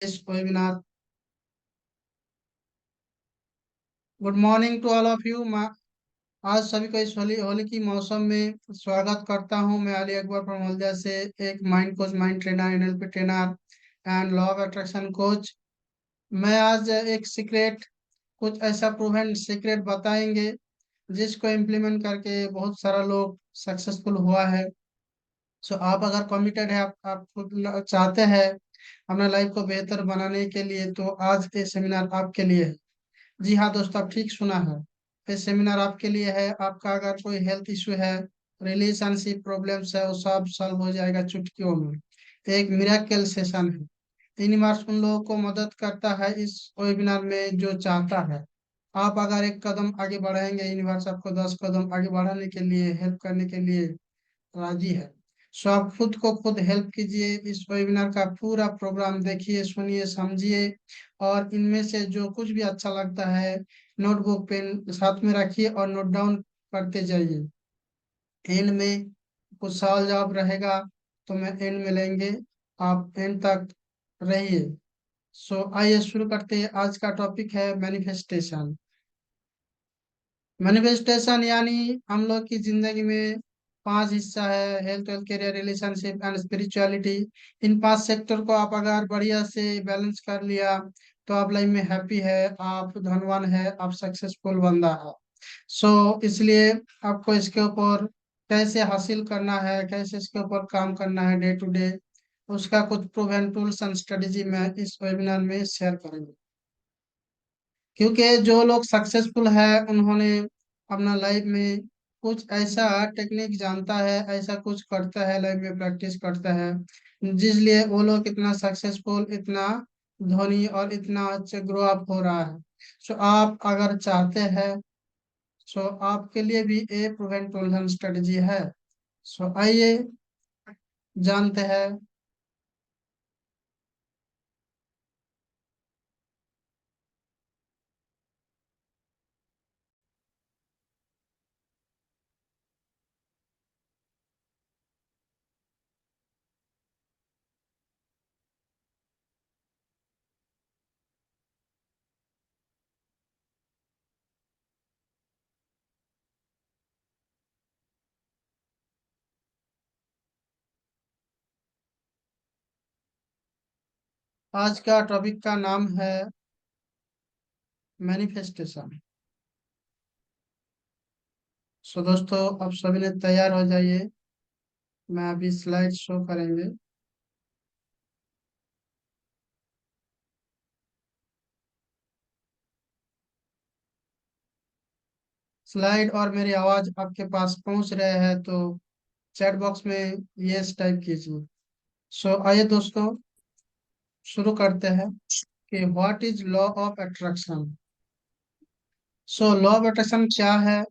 this webinar. Good morning to all of you. आज सभी को इस होली होली की मौसम में स्वागत करता हूं। मैं अली अकबर प्रमोलजा से एक mind coach, mind trainer, NLP trainer and law of attraction coach. मैं आज एक सीक्रेट, कुछ ऐसा प्रूवन सीक्रेट बताएंगे जिसको इम्प्लीमेंट करके बहुत सारा लोग सक्सेसफुल हुआ है। सो आप अगर कमिटेड है, आप खुद चाहते हैं अपना लाइफ को बेहतर बनाने के लिए, तो आज ये सेमिनार आपके लिए है। जी हाँ दोस्तों, आप ठीक सुना है। ये सेमिनार आपके लिए है। आपका अगर कोई हेल्थ इशू है, रिलेशनशिप प्रॉब्लम्स है, वो सब सॉल्व हो जाएगा चुटकियों में। एक मिरेकल सेशन है। यूनिवर्स उन लोगों को मदद करता है इस वेबिनार में जो चाहता है। आप अगर एक कदम आगे बढ़ाएंगे, यूनिवर्स आपको 10 कदम आगे बढ़ाने के लिए, हेल्प करने के लिए राजी है। सो आप खुद को खुद हेल्प कीजिए। इस वेबिनार का पूरा प्रोग्राम देखिए, सुनिए, समझिए, और इनमें से जो कुछ भी अच्छा लगता है नोटबुक पेन साथ में रखिए और नोट डाउन करते जाइए। एंड में कुछ सवाल जवाब रहेगा तो मैं एंड में लेंगे, आप एंड तक रहिए। सो आइए शुरू करते हैं। आज का टॉपिक है मैनिफेस्टेशन। मैनिफेस्टेशन यानी हम लोग की जिंदगी में 5 हिस्सा है: health, wealth, career, relationship and spirituality. In 5 sector को आप अगर बढ़िया से बैलेंस कर लिया तो आप लाइफ में हैप्पी है, आप धनवान है, आप सक्सेसफुल बंदा है। सो इसलिए आपको इसके ऊपर कैसे हासिल करना है, कैसे इसके ऊपर काम करना है डे टू डे, उसका कुछ प्रूवन टूल्स एंड स्ट्रेटेजी मैं इस वेबिनार में शेयर करेंगे। क्योंकि जो लोग सक्सेसफुल है उन्होंने अपना लाइफ में कुछ ऐसा टेक्निक जानता है, ऐसा कुछ करता है, लाइफ में प्रैक्टिस करता है, जिसलिए वो लोग इतना सक्सेसफुल, इतना धनी और इतना अच्छे ग्रो अप हो रहा है। सो आप अगर चाहते हैं, सो आपके लिए भी ये प्रूवन टूल एंड स्ट्रेटजी है। सो आइए जानते हैं। आज का टॉपिक का नाम है मैनिफेस्टेशन। सो दोस्तों, आप सभी ने तैयार हो जाइए। मैं अभी स्लाइड शो करेंगे। स्लाइड और मेरी आवाज आपके पास पहुंच रहे हैं तो चैट बॉक्स में यस टाइप कीजिए। सो आइए दोस्तों, शुरू करते हैं कि what is law of attraction. So law of attraction क्या है,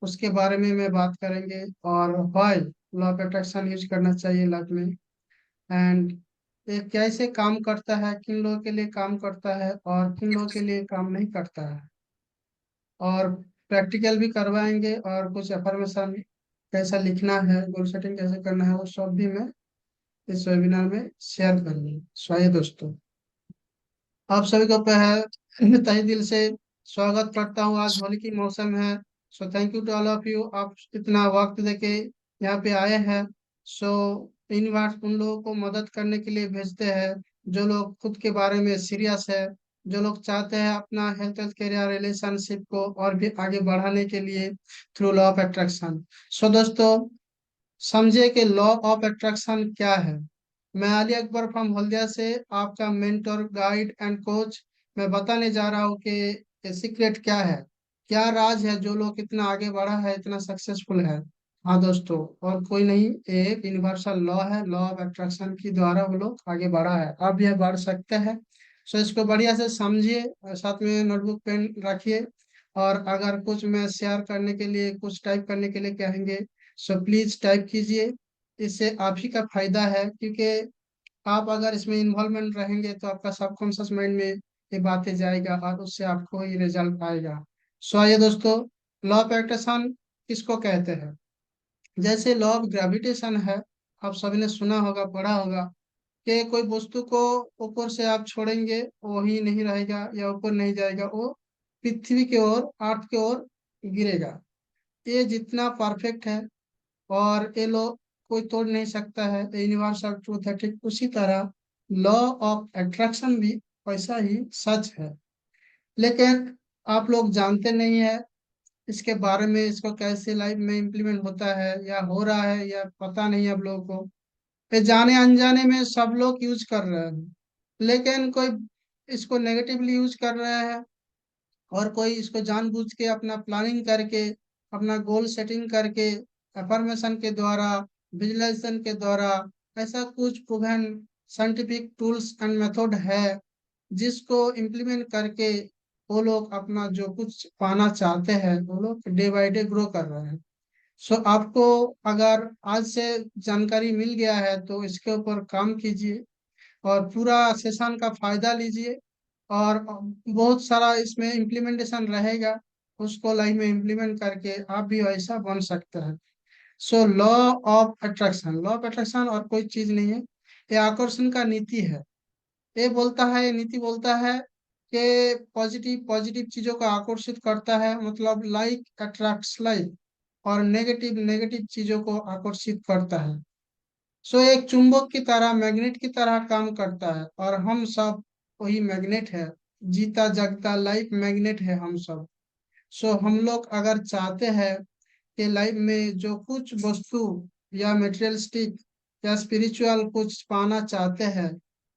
उसके बारे में मैं बात करेंगे, और why law of attraction use करना चाहिए लाइफ में, एंड ये कैसे काम करता है, किन लोगों के लिए काम करता है और किन लोगों के लिए काम नहीं करता है, और प्रैक्टिकल भी करवाएंगे, और कुछ अफर्मेशन कैसा लिखना है, गोल सेटिंग कैसे करना है, वो सब भी मैं इस वेबिनार में शेयर करूंगी। स्वागत दोस्तों, आप सभी को तहे दिल से स्वागत करता हूँ। आज होली की मौसम है। So thank you to all of you, आप इतना वक्त देके यहाँ पे आए हैं। सो यूनिवर्स उन लोगों को मदद करने के लिए भेजते हैं जो लोग खुद के बारे में सीरियस है, जो लोग चाहते हैं अपना हेल्थ, हेल्थ करियर, रिलेशनशिप को और भी आगे बढ़ाने के लिए थ्रू लॉ ऑफ अट्रैक्शन। सो दोस्तों, समझिए कि लॉ ऑफ अट्रैक्शन क्या है। मैं अली अकबर फ्रॉम हल्दिया से आपका मेंटर, गाइड एंड कोच, मैं बताने जा रहा हूँ कि ये सीक्रेट क्या है, क्या राज है जो लोग इतना आगे बढ़ा है, इतना सक्सेसफुल है। हाँ दोस्तों, और कोई नहीं, ये एक यूनिवर्सल लॉ है, लॉ ऑफ अट्रैक्शन के द्वारा वो लोग आगे बढ़ा है, आप यह बढ़ सकते हैं। सो इसको बढ़िया से समझिए और साथ में नोटबुक पेन रखिए। और अगर कुछ मैं शेयर करने के लिए, कुछ टाइप करने के लिए कहेंगे, सो प्लीज टाइप कीजिए। इससे आप ही का फायदा है, क्योंकि आप अगर इसमें इन्वॉल्वमेंट रहेंगे तो आपका सबकॉन्शियस माइंड में ये बातें जाएगा और उससे आपको ही रिजल्ट आएगा। सो आइए दोस्तों, लॉ ऑफ अट्रैक्शन किसको कहते हैं। जैसे लॉ ऑफ ग्रेविटेशन है, आप सभी ने सुना होगा, पढ़ा होगा। कि कोई वस्तु को ऊपर से आप छोड़ेंगे वही नहीं रहेगा या ऊपर नहीं जाएगा, वो पृथ्वी की ओर, अर्थ की ओर गिरेगा। ये जितना परफेक्ट है और ये लो कोई तोड़ नहीं सकता है, यूनिवर्सल ट्रूथ है। ठीक उसी तरह लॉ ऑफ अट्रैक्शन भी वैसा ही सच है। लेकिन आप लोग जानते नहीं है इसके बारे में, इसको कैसे लाइफ में इम्प्लीमेंट होता है या हो रहा है या पता नहीं है आप लोगों को। ये जाने अनजाने में सब लोग यूज कर रहे हैं, लेकिन कोई इसको नेगेटिवली यूज कर रहा है और कोई इसको जानबूझ के अपना प्लानिंग करके, अपना गोल सेटिंग करके, अफर्मेशन के द्वारा, विजुअलाइजेशन के द्वारा, ऐसा कुछ proven scientific tools and method है जिसको इम्प्लीमेंट करके वो लोग अपना जो कुछ पाना चाहते हैं वो लोग डे बाय डे ग्रो कर रहे हैं। सो आपको अगर आज से जानकारी मिल गया है तो इसके ऊपर काम कीजिए और पूरा सेशन का फायदा लीजिए, और बहुत सारा इसमें इम्प्लीमेंटेशन रहेगा, उसको लाइफ में इम्प्लीमेंट करके आप भी वैसा बन सकते हैं। So law of attraction, law of attraction और कोई चीज नहीं है, ये आकर्षण का नीति है। ये बोलता है, ये नीति बोलता है कि पॉजिटिव पॉजिटिव चीजों को आकर्षित करता है, मतलब लाइक अट्रैक्ट्स लाइक, और नेगेटिव नेगेटिव चीजों को आकर्षित करता है। सो एक चुंबक की तरह, मैग्नेट की तरह काम करता है, और हम सब वही मैग्नेट है। जीता जागता लाइफ मैग्नेट है हम सब। सो हम लोग अगर चाहते हैं कि लाइफ में जो कुछ वस्तु या मटेरियलिस्टिक या स्पिरिचुअल कुछ पाना चाहते हैं,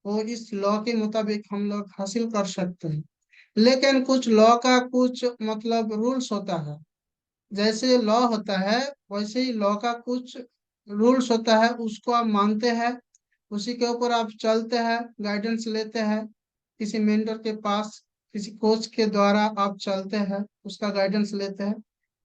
वो इस लॉ के मुताबिक हम लोग हासिल कर सकते हैं। लेकिन कुछ लॉ का कुछ मतलब रूल्स होता है। जैसे लॉ होता है वैसे ही लॉ का कुछ रूल्स होता है, उसको आप मानते हैं, उसी के ऊपर आप चलते हैं, गाइडेंस लेते हैं किसी मेंटर के पास, किसी कोच के द्वारा आप चलते हैं, उसका गाइडेंस लेते हैं,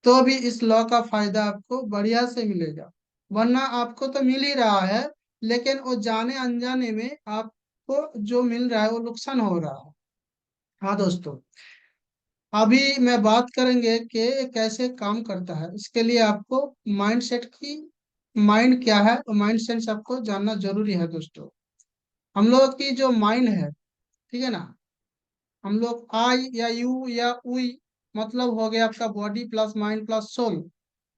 तो भी इस लॉ का फायदा आपको बढ़िया से मिलेगा। वरना आपको तो मिल ही रहा है, लेकिन वो जाने अनजाने में आपको जो मिल रहा है वो नुकसान हो रहा है। हाँ दोस्तों, अभी मैं बात करेंगे कि ये कैसे काम करता है। इसके लिए आपको माइंड सेट की, माइंड क्या है और माइंड सेट आपको जानना जरूरी है दोस्तों। हम लोग की जो माइंड है, ठीक है ना, हम लोग आई या यू या उई, मतलब हो गया आपका body plus mind plus soul.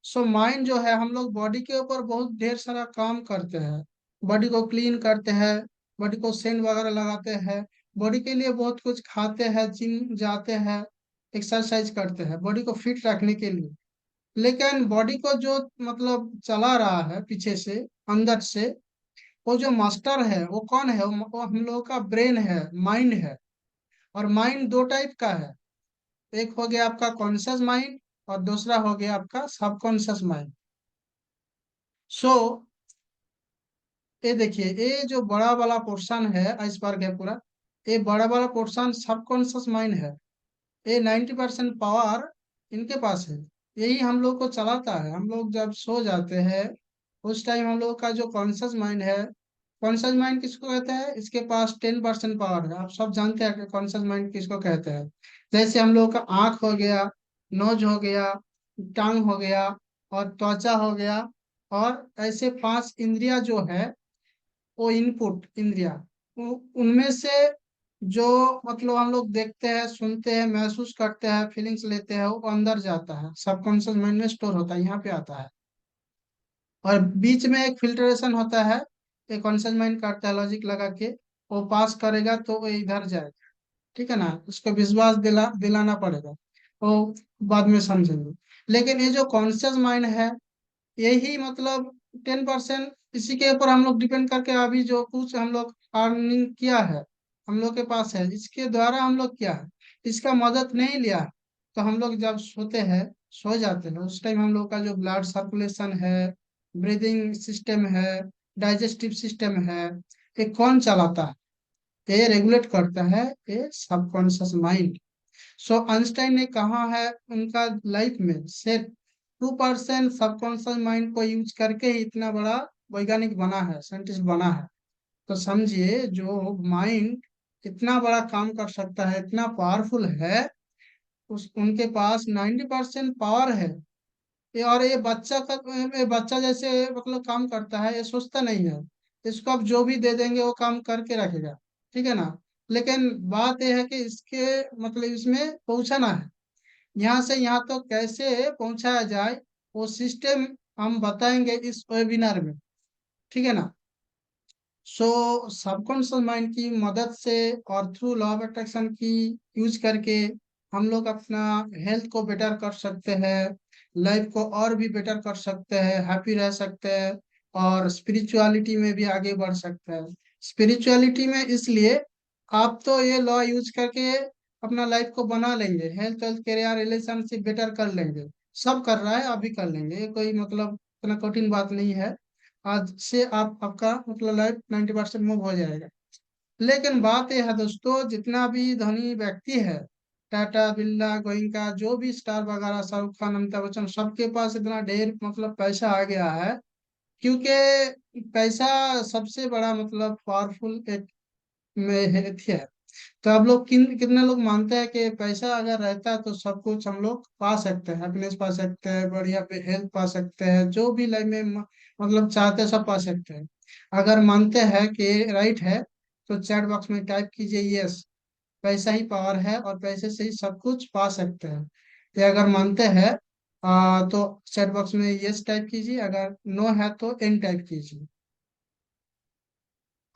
So mind जो है, हम लोग बॉडी के ऊपर बहुत ढेर सारा काम करते हैं, बॉडी को क्लीन करते हैं, बॉडी को सेंट वगैरह लगाते हैं, बॉडी के लिए बहुत कुछ खाते हैं, जिम जाते हैं, एक्सरसाइज करते हैं बॉडी को फिट रखने के लिए। लेकिन बॉडी को जो मतलब चला रहा है पीछे से, अंदर से, वो जो मास्टर है वो कौन है? वो हम लोगों का ब्रेन है, माइंड है। और माइंड दो टाइप का है, एक हो गया आपका कॉन्शियस माइंड और दूसरा हो गया आपका सबकॉन्शियस माइंड। सो ये देखिए, ये जो बड़ा वाला पोर्शन है आइसबर्ग है पूरा, ये बड़ा वाला पोर्शन सबकॉन्शियस माइंड है। ये 90% पावर इनके पास है, यही हम लोग को चलाता है। हम लोग जब सो जाते हैं उस टाइम हम लोग का जो कॉन्शियस माइंड है, कॉन्शियस माइंड किसको कहते हैं? इसके पास 10% पावर है। आप सब जानते हैं कि कॉन्शियस माइंड किसको कहते हैं। जैसे हम लोग का आंख हो गया, नोज हो गया, टांग हो गया और त्वचा हो गया, और ऐसे 5 इंद्रिया जो है, वो इनपुट इंद्रिया, उनमें से जो मतलब हम लोग देखते हैं, सुनते हैं, महसूस करते हैं, फीलिंग्स लेते हैं, वो अंदर जाता है, सबकॉन्शियस माइंड में स्टोर होता है, यहाँ पे आता है। और बीच में एक फिल्ट्रेशन होता है, एक कॉन्शियस माइंड करता है लॉजिक लगा के, वो पास करेगा तो वो इधर जाएगा। ठीक है ना, उसको विश्वास दिलाना पड़ेगा, वो बाद में समझेंगे। लेकिन ये जो कॉन्शियस माइंड है, यही मतलब 10%, इसी के ऊपर हम लोग डिपेंड करके अभी जो कुछ हम लोग अर्निंग किया है, हम लोग के पास है, इसके द्वारा हम लोग किया है, इसका मदद नहीं लिया। तो हम लोग जब सोते हैं, सो जाते हैं, उस टाइम हम लोग का जो ब्लड सर्कुलेशन है, ब्रीदिंग सिस्टम है, डाइजेस्टिव सिस्टम है, ये कौन चलाता है? ये रेगुलेट करता है ये सबकॉन्शियस माइंड। सो आइंस्टाइन ने कहा है उनका लाइफ में सिर्फ 2% सबकॉन्शियस माइंड को यूज करके ही इतना बड़ा वैज्ञानिक बना है, साइंटिस्ट बना है। तो समझिए, जो माइंड इतना बड़ा काम कर सकता है, इतना पावरफुल है, उस उनके पास 90% पावर है। ये और ये बच्चा का, ये बच्चा जैसे मतलब काम करता है, ये सोचता नहीं है। इसको आप जो भी दे देंगे वो काम करके रखेगा, ठीक है ना। लेकिन बात यह है कि इसके मतलब इसमें पहुंचाना है, यहाँ से यहाँ तो कैसे पहुंचाया जाए, वो सिस्टम हम बताएंगे इस वेबिनार में, ठीक है ना। सो सबकॉन्शियस माइंड की मदद से और थ्रू लॉ ऑफ अट्रैक्शन की यूज करके हम लोग अपना हेल्थ को बेटर कर सकते हैं, लाइफ को और भी बेटर कर सकते हैं, हैप्पी रह सकते हैं, और स्पिरिचुअलिटी में भी आगे बढ़ सकते हैं। स्पिरिचुअलिटी में इसलिए आप तो ये लॉ यूज करके अपना लाइफ को बना लेंगे, health wealth career relationship better कर लेंगे, सब कर रहा है आप भी कर लेंगे, ये कोई मतलब इतना कठिन बात नहीं है। आज से आप आपका मतलब लाइफ 90% मूव हो जाएगा। लेकिन बात यह है दोस्तों, जितना भी धनी व्यक्ति है, टाटा बिरला गोइंका जो भी स्टार वगैरह, शाहरुख खान अमिताभ बच्चन, सबके पास इतना ढेर मतलब पैसा आ गया है, क्योंकि पैसा सबसे बड़ा मतलब पावरफुल एक में है। तो आप लोग कितने लोग मानते हैं कि पैसा अगर रहता है तो सब कुछ हम लोग पा सकते हैं, हैप्पीनेस पा सकते हैं, बढ़िया पे हेल्थ पा सकते हैं, जो भी लाइफ में मतलब चाहते हैं सब पा सकते हैं। अगर मानते हैं कि राइट है तो चैट बॉक्स में टाइप कीजिए यस, पैसा ही पावर है और पैसे से ही सब कुछ पा सकते हैं। ये अगर मानते हैं तो चैट बॉक्स में यस टाइप कीजिए, अगर नो है तो एन टाइप कीजिए।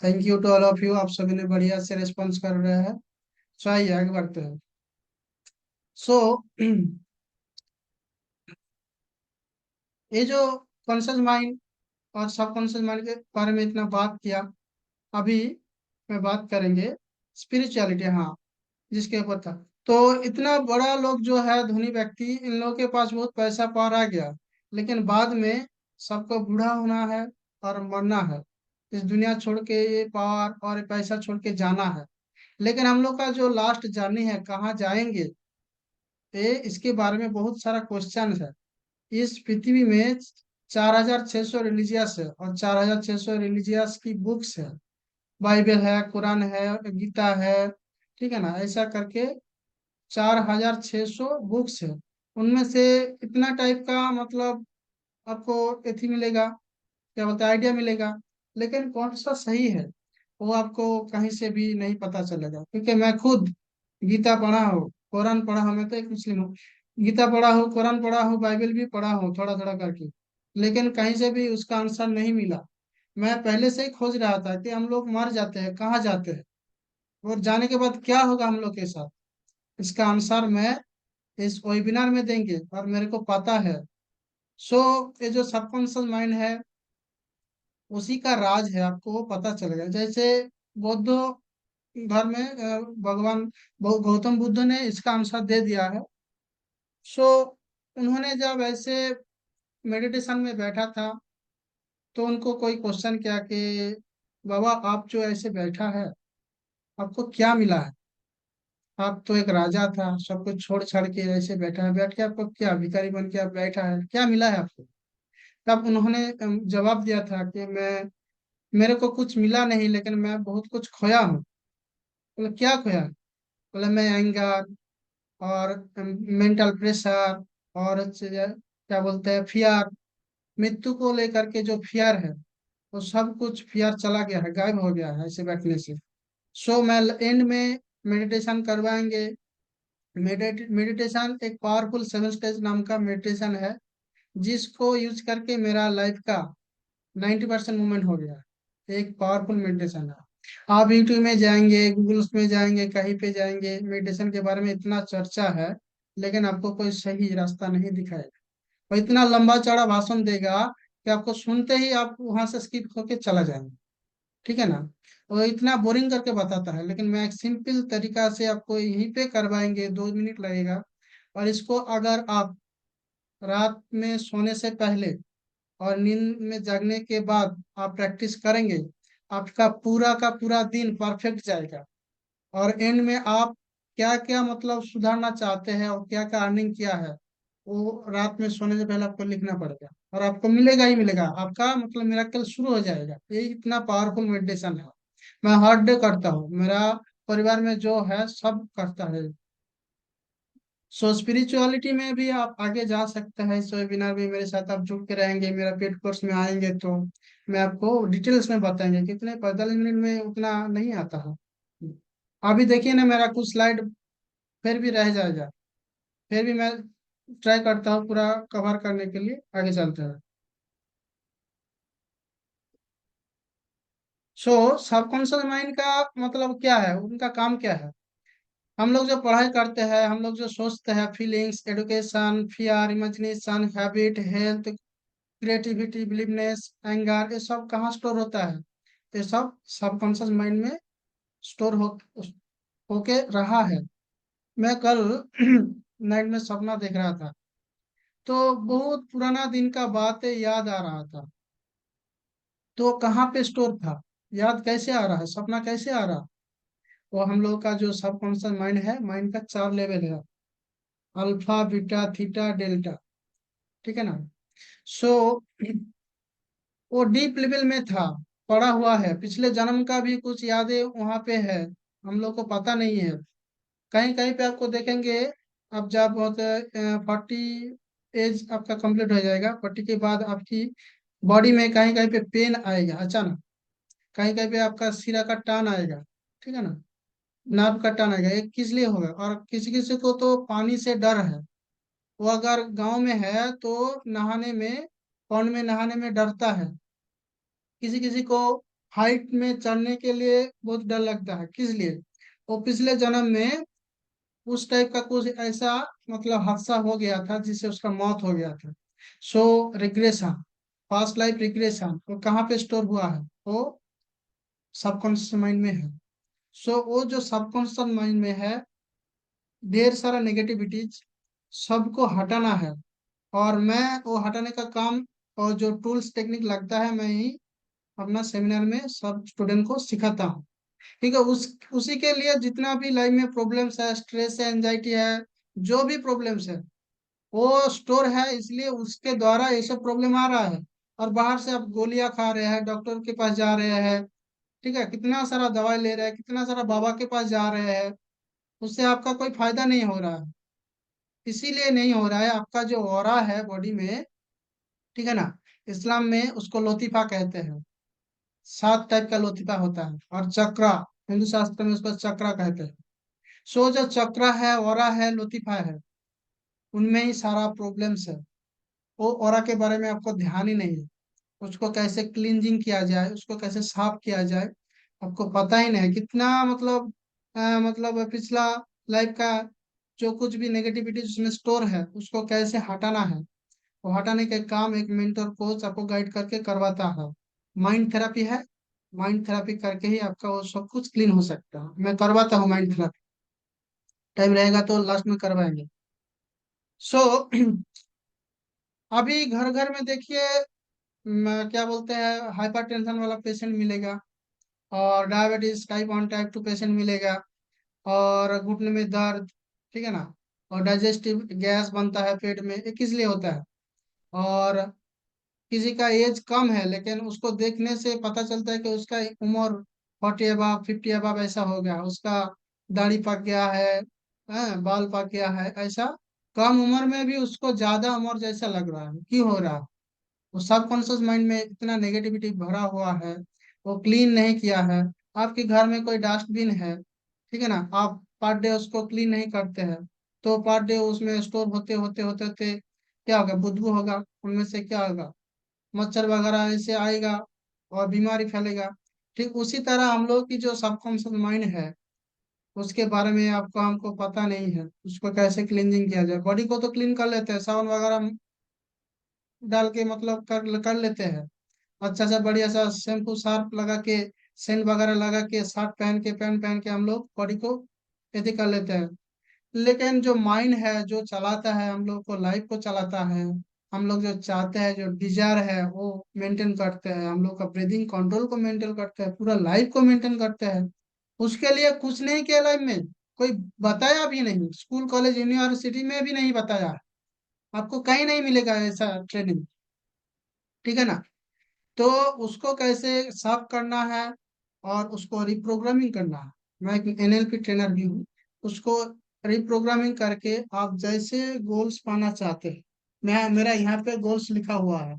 Thank you to all of you, आप सभी ने बढ़िया से रिस्पॉन्स कर रहे हैं। चाहिए आगे बढ़ते हैं। सो ये जो कॉन्शियस माइंड और सबकॉन्शियस माइंड के बारे में इतना बात किया, अभी मैं बात करेंगे स्पिरिचुअलिटी, हाँ, जिसके ऊपर था। तो इतना बड़ा लोग जो है धनी व्यक्ति, इन लोगों के पास बहुत पैसा पार आ गया, लेकिन बाद में सबको बूढ़ा होना है और मरना है, इस दुनिया छोड़ के ये पावर और ये पैसा छोड़ के जाना है। लेकिन हम लोग का जो लास्ट जर्नी है, कहाँ जाएंगे, ये इसके बारे में बहुत सारा क्वेश्चन है। इस पृथ्वी में 4600 रिलीजियस है, और 4600 रिलीजियस की बुक्स है, बाइबल है, कुरान है, गीता है, ठीक है ना, ऐसा करके 4600 बुक्स है। उनमें से इतना टाइप का मतलब आपको एथी मिलेगा, क्या बोलते हैं, आइडिया मिलेगा, लेकिन कौन सा सही है वो आपको कहीं से भी नहीं पता चलेगा, क्योंकि मैं खुद गीता पढ़ा हूँ, कुरान पढ़ा हूँ, मैं तो एक मुस्लिम हूँ, गीता पढ़ा हूँ, कुरान पढ़ा हूँ, बाइबल भी पढ़ा हूँ थोड़ा थोड़ा करके, लेकिन कहीं से भी उसका आंसर नहीं मिला। मैं पहले से ही खोज रहा था कि हम लोग मर जाते हैं, कहाँ जाते हैं, और जाने के बाद क्या होगा हम लोग के साथ, इसका आंसर मैं इस वेबिनार में देंगे और मेरे को पता है। सो ये जो सबकॉन्शियस माइंड है, उसी का राज है, आपको वो पता चलेगा। जैसे बौद्ध धर्म में भगवान गौतम बुद्ध ने इसका आंसर दे दिया है। सो उन्होंने जब ऐसे मेडिटेशन में बैठा था, तो उनको कोई क्वेश्चन किया कि बाबा आप जो ऐसे बैठा है, आपको क्या मिला है, आप तो एक राजा था, सब कुछ छोड़ छाड़ के ऐसे बैठा है, बैठ के आपको क्या, भिखारी बन के आप बैठा है, क्या मिला है आपको। तब उन्होंने जवाब दिया था कि मैं, मेरे को कुछ मिला नहीं, लेकिन मैं बहुत कुछ खोया हूँ। बोले क्या खोया है? बोले मैं एंगर और मेंटल प्रेशर और क्या बोलते हैं फियर, मृत्यु को लेकर के जो फियर है, वो सब कुछ फियर चला गया है, गायब हो गया है ऐसे बैठने से। सो मैं एंड में मेडिटेशन करवाएंगे। मेडिटेशन एक पावरफुल 7 स्टेज नाम का मेडिटेशन है, जिसको यूज करके मेरा लाइफ का 90% मूवमेंट हो गया है। एक पावरफुल मेडिटेशन है। आप यूट्यूब में जाएंगे, गूगल में जाएंगे, कहीं पे जाएंगे, मेडिटेशन के बारे में इतना चर्चा है, लेकिन आपको कोई सही रास्ता नहीं दिखाएगा, और इतना लंबा चौड़ा भाषण देगा कि आपको सुनते ही आप वहां से स्किप होके चला जाएंगे, ठीक है ना। वो इतना बोरिंग करके बताता है, लेकिन मैं एक सिंपल तरीका से आपको यहीं पे करवाएंगे, 2 मिनट लगेगा। और इसको अगर आप रात में सोने से पहले और नींद में जागने के बाद आप प्रैक्टिस करेंगे, आपका पूरा का पूरा दिन परफेक्ट जाएगा। और एंड में आप क्या क्या मतलब सुधारना चाहते हैं और क्या क्या अर्निंग किया है, वो रात में सोने से पहले आपको लिखना पड़ेगा, और आपको मिलेगा ही मिलेगा, आपका मतलब मिराकल शुरू हो जाएगा। ये इतना पावरफुल मेडिटेशन है। मैं हर डे करता हूँ, मेरा परिवार में जो है सब करता है। सो स्पिरिचुअलिटी में भी आप आगे जा सकते हैं। इस वेबिनार में मेरे साथ आप जुड़ के रहेंगे, मेरा पेड कोर्स में आएंगे तो मैं आपको डिटेल्स में बताएंगे। कितने 45 मिनट में उतना नहीं आता है। अभी देखिए ना, मेरा कुछ स्लाइड फिर भी रह जाएगा, फिर भी मैं ट्राई करता हूँ पूरा कवर करने के लिए। आगे चलते हैं। सो सबकॉन्शियस माइंड का मतलब क्या है, उनका काम क्या है? हम लोग जो पढ़ाई करते हैं, हम लोग जो सोचते हैं, feelings, education, fear, imagination, habit, health, creativity, believeness, anger, ये सब कहाँ स्टोर होता है? ये सब सबकॉन्शियस माइंड में स्टोर होके रहा है। मैं कल नाइट में सपना देख रहा था, तो बहुत पुराना दिन का बात याद आ रहा था। तो कहाँ पे स्टोर था? याद कैसे आ रहा है, सपना कैसे आ रहा? वो हम लोग का जो सबकॉन्शियस माइंड है, माइंड का 4 लेवल है। Alpha, beta, theta, delta. ठीक है ना? सो वो डीप लेवल में था, पड़ा हुआ है। पिछले जन्म का भी कुछ यादें वहां पे है, हम लोग को पता नहीं है। कहीं कहीं पे आपको देखेंगे, अब जब बहुत 40 एज आपका कंप्लीट हो जाएगा, 40 के बाद आपकी बॉडी में कहीं कहीं पे पेन आएगा अचानक। कहीं कहीं पे आपका सिरा का टान आएगा। ठीक है ना? नार्व का टान आएगा। ये किस लिए होगा? और किसी किसी को तो पानी से डर है। वो अगर गांव में है तो नहाने में, पौंड में नहाने में डरता है। किसी किसी को हाइट में चढ़ने के लिए बहुत डर लगता है। किस लिए? वो पिछले जन्म में उस टाइप का कुछ ऐसा मतलब हादसा हो गया था जिससे उसका मौत हो गया था। सो रिग्रेशन, पास्ट लाइफ रिग्रेशन, वो कहाँ पे स्टोर हुआ है? वो सबकॉन्शियस माइंड में है। सो वो जो सबकॉन्शियस माइंड में है, ढेर सारा नेगेटिविटीज सबको हटाना है। और मैं वो हटाने का काम, और जो टूल्स टेक्निक लगता है, मैं ही अपना सेमिनार में सब स्टूडेंट को सिखाता हूँ। ठीक है? उसी के लिए जितना भी लाइफ में प्रॉब्लम्स है, स्ट्रेस है, एंजाइटी है, जो भी प्रॉब्लम्स है, वो स्टोर है, इसलिए उसके द्वारा ये सब प्रॉब्लम आ रहा है। और बाहर से आप गोलियां खा रहे हैं, डॉक्टर के पास जा रहे हैं, ठीक है, कितना सारा दवाई ले रहे हैं, कितना सारा बाबा के पास जा रहे हैं, उससे आपका कोई फायदा नहीं हो रहा है। इसीलिए नहीं हो रहा है, आपका जो ऑरा है बॉडी में, ठीक है ना, इस्लाम में उसको लोतीफा कहते हैं। 7 टाइप का लोतीफा होता है। और चक्रा, हिंदू शास्त्र में उसको चक्रा कहते हैं। सो जो चक्रा है, ऑरा है, लोतीफा है, उनमें ही सारा प्रॉब्लम्स है। वो ऑरा के बारे में आपको ध्यान ही नहीं है। उसको कैसे क्लींजिंग किया जाए, उसको कैसे साफ किया जाए, आपको पता ही नहीं। कितना मतलब मतलब पिछला लाइफ का जो कुछ भी नेगेटिविटी उसमें स्टोर है, उसको कैसे हटाना है, वो हटाने के काम एक मेंटर कोच आपको गाइड करके करवाता है। माइंड थेरापी है। माइंड थेरापी करके ही आपका वो सब कुछ क्लीन हो सकता है। मैं करवाता हूँ माइंड थेरापी। टाइम रहेगा तो लास्ट में करवाएंगे। सो अभी घर घर में देखिए, क्या बोलते हैं, हाइपर टेंशन वाला पेशेंट मिलेगा, और डायबिटीज टाइप 1 टाइप 2 पेशेंट मिलेगा, और घुटने में दर्द, ठीक है ना, और डाइजेस्टिव गैस बनता है पेट में। ये किस लिए होता है? और किसी का एज कम है, लेकिन उसको देखने से पता चलता है कि उसका उम्र 40 अबाव, 50 अबाव ऐसा हो गया, उसका दाढ़ी पक गया है, बाल पक गया है, ऐसा। कम उम्र में भी उसको ज्यादा उम्र जैसा लग रहा है। क्यों हो रहा है? वो सबकॉन्शियस माइंड में इतना नेगेटिविटी भरा हुआ है, वो क्लीन नहीं किया है। आपके घर में कोई डस्टबिन है, ठीक है ना, आप पर डे उसको क्लीन नहीं करते हैं, तो पर डे उसमें स्टोर होते होते होते होते क्या होगा? बदबू होगा, उनमें से क्या होगा? मच्छर वगैरह ऐसे आएगा और बीमारी फैलेगा। ठीक उसी तरह हम लोग की जो सबकॉन्शियस माइंड है, उसके बारे में आपको हमको पता नहीं है, उसको कैसे क्लींजिंग किया जाए। बॉडी को तो क्लीन कर लेते हैं, साबुन वगैरह डाल के मतलब कर कर लेते हैं, अच्छा सा बढ़िया सा शैम्पू सार्फ लगा के, सेंट वगैरह लगा के, शर्ट पहन के, पैंट पहन के हम लोग बॉडी को यदि कर लेते हैं। लेकिन जो माइंड है, जो चलाता है हम लोग को, लाइफ को चलाता है, हम लोग जो चाहते हैं, जो डिजायर है, वो मेंटेन करते हैं, हम लोग का ब्रीदिंग कंट्रोल को मेंटेन करते हैं, पूरा लाइफ को मेंटेन करते हैं। उसके लिए कुछ नहीं किया लाइफ में, कोई बताया भी नहीं, स्कूल कॉलेज यूनिवर्सिटी में भी नहीं बताया। आपको कहीं नहीं मिलेगा ऐसा ट्रेनिंग। ठीक है ना? तो उसको कैसे साफ करना है, और उसको रिप्रोग्रामिंग करना है। मैं एक एनएलपी ट्रेनर भी हूँ। उसको रिप्रोग्रामिंग करके आप जैसे गोल्स पाना चाहते हैं। मैं मेरा यहाँ पे गोल्स लिखा हुआ है।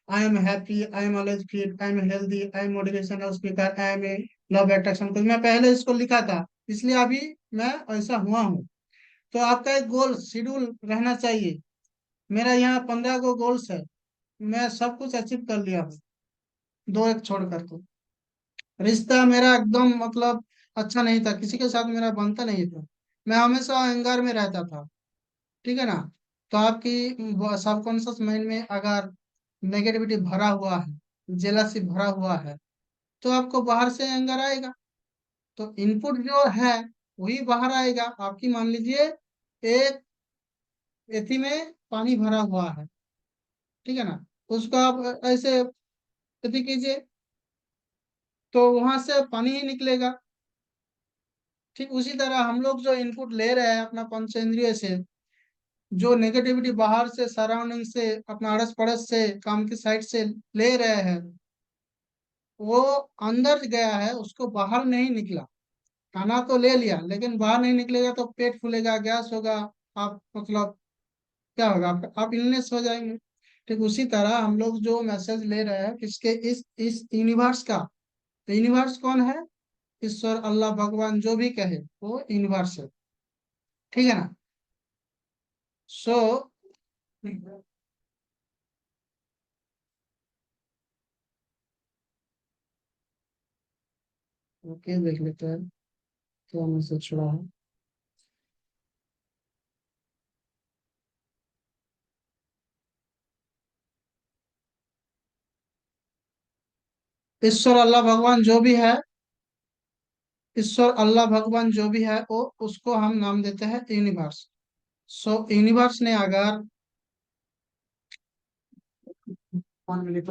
I am happy, I am always fit, I am healthy, I am motivation speaker, I am a love attraction coach. मैं पहले इसको लिखा था, इसलिए अभी मैं ऐसा हुआ हूँ। तो आपका एक गोल शेड्यूल रहना चाहिए। मेरा यहाँ 15 गो गोल्स है। मैं सब कुछ अचीव कर लिया हूँ, दो एक छोड़ करके। रिश्ता मेरा एकदम मतलब अच्छा नहीं था, किसी के साथ मेरा बनता नहीं था। मैं हमेशा एंगर में रहता था। ठीक है ना। तो आपकी सबकॉन्शियस माइंड में अगर नेगेटिविटी भरा हुआ है, जेलसी भरा हुआ है, तो आपको बाहर से एंगर आएगा। तो इनपुट जो है वही बाहर आएगा। आपकी मान लीजिए एक एथी में पानी भरा हुआ है, ठीक है ना। उसको आप ऐसे एथी कीजिए, तो वहां से पानी ही निकलेगा। ठीक उसी तरह हम लोग जो इनपुट ले रहे हैं अपना पंचेंद्रिय से, जो नेगेटिविटी बाहर से सराउंडिंग से अपना अड़स पड़ोस से काम की साइड से ले रहे हैं, वो अंदर गया है, उसको बाहर नहीं निकला। खाना तो ले लिया लेकिन बाहर नहीं निकलेगा तो पेट फूलेगा, गैस होगा। आप मतलब क्या होगा, आप इलनेस हो जाएंगे। ठीक उसी तरह हम लोग जो मैसेज ले रहे हैं किसके, इस यूनिवर्स का। तो यूनिवर्स कौन है? ईश्वर, अल्लाह, भगवान, जो भी कहे वो यूनिवर्स है। ठीक है ना। सो ओके, देख लेते हैं क्या मैसेज छोड़ा है। ईश्वर, अल्लाह, भगवान जो भी है, ईश्वर, अल्लाह, भगवान जो भी है वो उसको हम नाम देते हैं यूनिवर्स। सो यूनिवर्स ने अगर 1 मिनट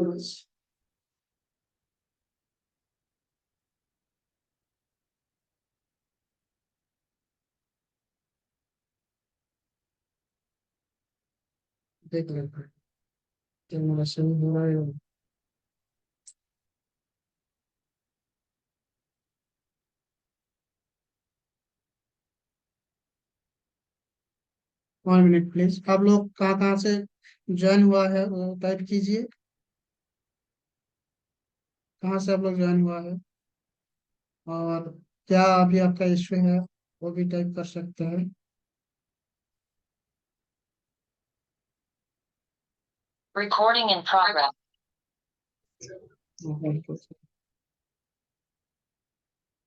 देख लेते हैं क्या मैसेज हो रहा है। 1 मिनट प्लीज। आप लोग कहाँ कहाँ से ज्वाइन हुआ है वो टाइप कीजिए। कहाँ से आप लोग ज्वाइन हुआ है, और क्या अभी आपका इश्यू है वो भी टाइप कर सकते हैं। Recording in progress.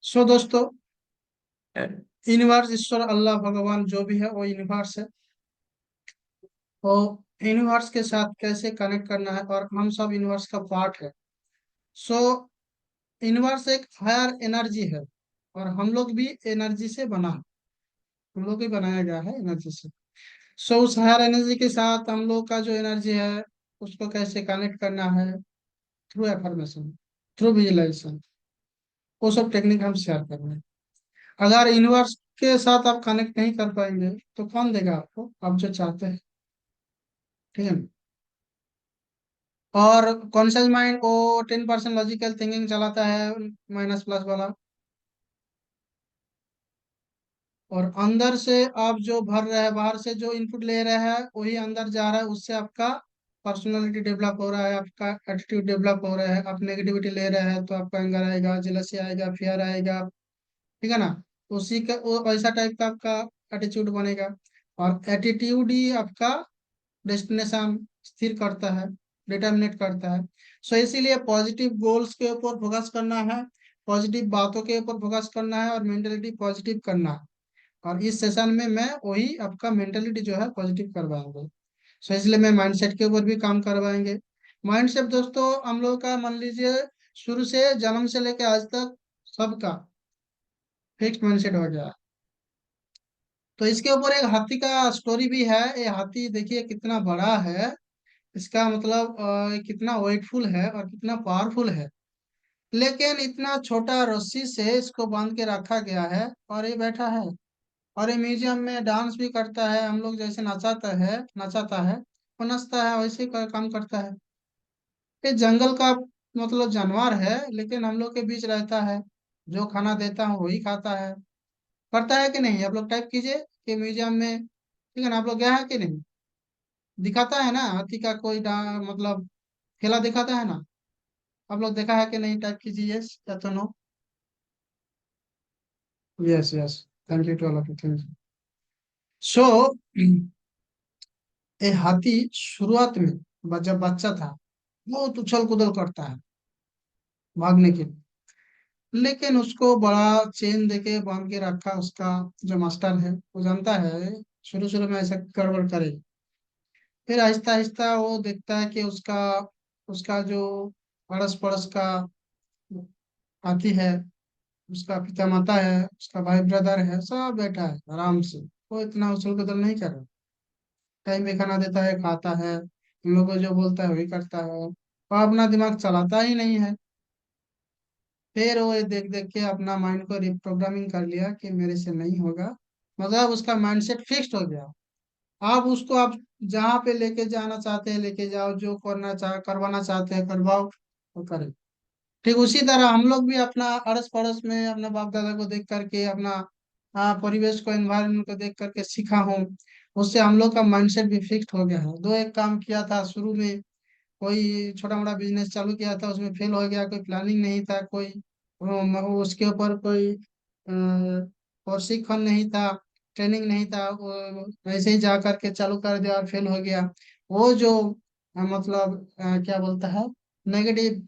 सो दोस्तों, यूनिवर्स, ईश्वर, अल्लाह, भगवान जो भी है वो यूनिवर्स है। तो यूनिवर्स के साथ कैसे कनेक्ट करना है, और हम सब यूनिवर्स का पार्ट है। सो यूनिवर्स एक हायर एनर्जी है, और हम लोग भी एनर्जी से बना है। हम लोग भी बनाया गया है एनर्जी से। सो उस हायर एनर्जी के साथ हम लोग का जो एनर्जी है उसको कैसे कनेक्ट करना है, थ्रू एफर्मेशन, थ्रू विजुलाइजेशन, वो सब टेक्निक हम शेयर कर रहे हैं। अगर यूनिवर्स के साथ आप कनेक्ट नहीं कर पाएंगे तो कौन देगा आपको आप जो चाहते हैं। ठीक है ना? और कॉन्शियस माइंड वो 10% लॉजिकल थिंकिंग चलाता है, माइनस प्लस वाला। और अंदर से आप जो भर रहे हैं, बाहर से जो इनपुट ले रहे हैं वही अंदर जा रहा है, उससे आपका पर्सनालिटी डेवलप हो रहा है, आपका एटीट्यूड डेवलप हो रहा है। आप नेगेटिविटी ले रहे हैं तो आपका एंगर आएगा, जेलसी आएगा, फियर आएगा। ठीक है ना। उसी का वो ऐसा टाइप का आपका एटीट्यूड बनेगा। और एटीट्यूड ही आपका डेस्टिनेशन स्थिर करता है, डिटर्मिनेट करता है। सो इसीलिए पॉजिटिव गोल्स के ऊपर फोकस करना है, पॉजिटिव बातों के ऊपर फोकस करना है, और मेंटेलिटी पॉजिटिव करना है। और इस सेशन में मैं वही आपका मेंटेलिटी जो है पॉजिटिव करवाएंगे। सो इसलिए मैं माइंडसेट के ऊपर भी काम करवाएंगे। माइंडसेट दोस्तों हम लोग का मान लीजिए शुरू से जन्म से लेकर आज तक सबका फिक्स माइंडसेट हो गया है। तो इसके ऊपर एक हाथी का स्टोरी भी है। ये हाथी देखिए कितना बड़ा है, इसका मतलब कितना वेटफुल है और कितना पावरफुल है। लेकिन इतना छोटा रस्सी से इसको बांध के रखा गया है और ये बैठा है। और ये म्यूजियम में डांस भी करता है, हम लोग जैसे नचाता है वो नचता है, वैसे ही काम करता है। ये जंगल का मतलब जानवर है, लेकिन हम लोग के बीच रहता है। जो खाना देता हूँ वही खाता है। पड़ता है कि नहीं? आप लोग टाइप कीजिए कि म्यूजियम में, ठीक है ना? आप लोग गया है कि नहीं? दिखाता है ना हाथी का कोई मतलब ठेला दिखाता है ना? आप लोग देखा है कि नहीं? टाइप कीजिए यस या तो no. Yes yes, thank you to all of you, thank you. So ये हाथी शुरुआत में जब बच्चा था बहुत उछल कूदल करता है भागने के लिए, लेकिन उसको बड़ा चेन देके बांध के रखा उसका जो मास्टर है, वो जानता है शुरू शुरू में ऐसा गड़बड़ करे। फिर आहिस्ता आहिस्ता वो देखता है कि उसका उसका जो अड़स पड़ोस का हाथी है, उसका पिता माता है, उसका भाई ब्रदर है, सब बैठा है आराम से। वो इतना उछल कूदल नहीं कर रहा, टाइम पे खाना देता है, खाता है, हम लोग को जो बोलता है वही करता है, वो अपना दिमाग चलाता ही नहीं है। फिर वो ये देख देख के अपना माइंड को रिप्रोग्रामिंग कर लिया कि मेरे से नहीं होगा, मतलब उसका माइंडसेट फिक्स्ड हो गया। आप उसको आप जहाँ पे लेके जाना चाहते हैं लेके जाओ, जो करना चाह करवाना चाहते हैं करवाओ, वो करे। ठीक उसी तरह हम लोग भी अपना अड़ोस पड़ोस में अपना बाप दादा को देख करके, अपना परिवेश को, एनवायरनमेंट को देख करके सीखा हूँ। उससे हम लोग का माइंडसेट भी फिक्स्ड हो गया है। दो एक काम किया था शुरू में, कोई छोटा मोटा बिजनेस चालू किया था, उसमें फेल हो गया, कोई प्लानिंग नहीं था, कोई उसके ऊपर कोई प्रशिक्षण नहीं था, ट्रेनिंग नहीं था, वो ऐसे ही जा करके चालू कर दिया और फेल हो गया। वो जो मतलब क्या बोलता है, नेगेटिव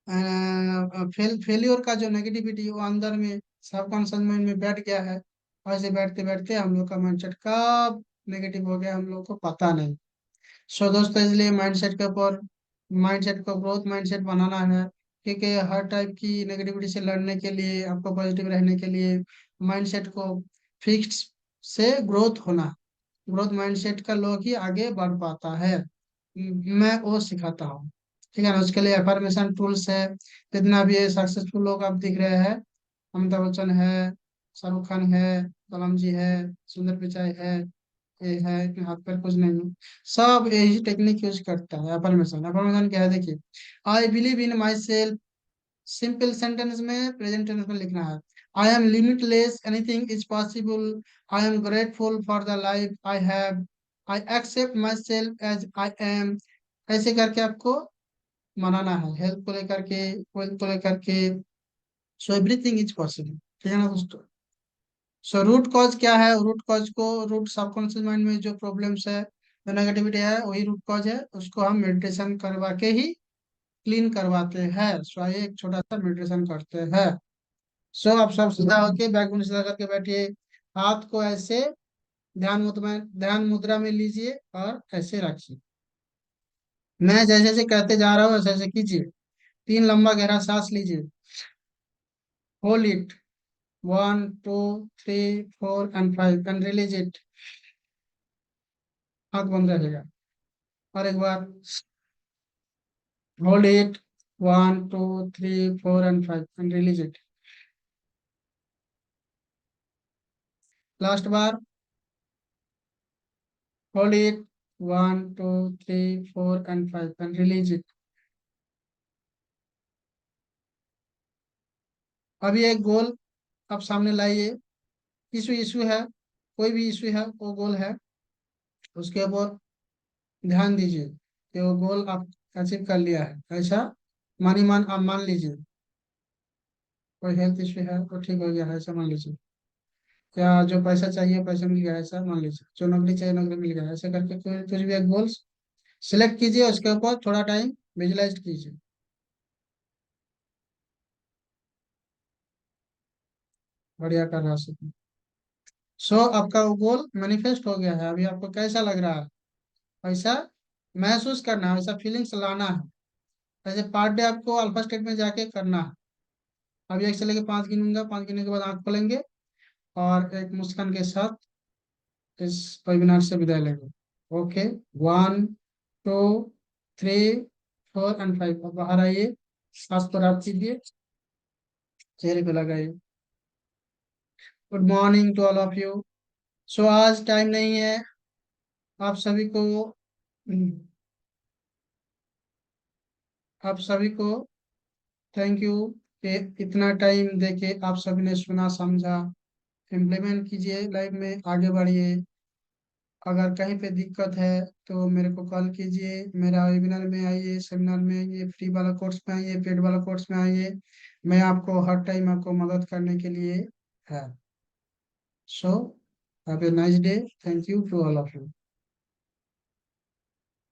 फेलियर का जो नेगेटिविटी वो अंदर में सबकॉन्शियस माइंड में बैठ गया है। और ऐसे बैठते बैठते हम लोग का माइंडसेट कब नेगेटिव हो गया हम लोग को पता नहीं। सो दोस्तों, इसलिए माइंडसेट के ऊपर, माइंडसेट को ग्रोथ माइंडसेट बनाना है। क्योंकि हर टाइप की नेगेटिविटी से लड़ने के लिए, आपको पॉजिटिव रहने के लिए माइंडसेट को फिक्स से ग्रोथ होना, ग्रोथ माइंडसेट का लोग ही आगे बढ़ पाता है। मैं वो सिखाता हूँ, ठीक है ना? उसके लिए एफर्मेशन टूल्स है। जितना भी सक्सेसफुल लोग आप दिख रहे हैं, अमिताभ बच्चन है, शाहरुख खान है, कलाम जी है, सुंदर पिचाई है, ये है कि हाथ पैर कुछ नहीं है, सब यही टेक्निक यूज करता है। अफर्मेशन, अफर्मेशन क्या है देखिए, I believe in myself, simple sentence में प्रेजेंट टेंस में लिखना है। I am limitless, anything is possible, I am grateful for the life I have, I accept myself as I am. ऐसे करके आपको मनाना है, हेल्थ को लेकर के, वेल्थ को लेकर के। सो एवरीथिंग इज पॉसिबल, ठीक है ना दोस्तों? सो रूट कॉज क्या है? रूट कॉज को, रूट सबकॉन्शियस माइंड में जो प्रॉब्लम्स है, जो नेगेटिविटी है, वही रूट कॉज है। उसको हम मेडिटेशन करवा के ही क्लीन करवाते हैं। सो आइए एक छोटा सा मेडिटेशन करते हैं। सो आप सब सीधा होके, बैकबोन सीधा करके बैठिए, हाथ को ऐसे ध्यान मुद्रा में लीजिए और ऐसे रखिए। मैं जैसे जैसे कहते जा रहा हूँ वैसे ऐसे कीजिए। तीन लंबा गहरा सांस लीजिए, hold it, 1 2 3 4 and 5 and release it. हाथ बंद रहेगा। और एक बार, hold it, 1 2 3 4 and 5 and release it. Last बार, hold it, 1 2 3 4 and 5 and release it. अभी एक गोल आप सामने लाइए। इशू इशू है, कोई भी इशू है, वो गोल है, उसके ऊपर ध्यान दीजिए कि वो गोल आप अचीव कर लिया है। ऐसा मानी मान आप मान लीजिए। कोई हेल्थ इशू है तो ठीक हो गया है, ऐसा मान लीजिए। क्या जो पैसा चाहिए पैसा मिल गया है, ऐसा मान लीजिए। जो नौकरी चाहिए नौकरी मिल गया है, ऐसे करके कोई कुछ भी एक गोल सिलेक्ट कीजिए, उसके ऊपर थोड़ा टाइम विजुलाइज कीजिए। बढ़िया कर रहा है। सो आपका वो गोल मैनिफेस्ट हो गया है। अभी आपको कैसा लग रहा है? ऐसा महसूस करना है, ऐसा फीलिंग्स लाना है। ऐसे पर डे आपको अल्फा स्टेट में जाके करना है। अभी 1 से लेके 5 गिनूंगा, 5 गिनने के बाद आंख खोलेंगे और एक मुस्कान के साथ इस वेबिनार से विदाई लेंगे। ओके, 1 2 3 4 एंड 5, अब बाहर आइए, सांस पर आप कीजिए, चेहरे पे लगाइए। Good morning to all of you. So आज टाइम नहीं है आप सभी को, आप सभी को थैंक यू कि इतना टाइम देके आप सभी ने सुना समझा। इम्प्लीमेंट कीजिए लाइफ में, आगे बढ़िए। अगर कहीं पे दिक्कत है तो मेरे को कॉल कीजिए, मेरा वेबिनार में आइए, सेमिनार में आइए, फ्री वाला कोर्स में आइए, पेड वाला कोर्स में आइए। मैं आपको हर टाइम आपको मदद करने के लिए है। So have a nice day. Thank you to all of you.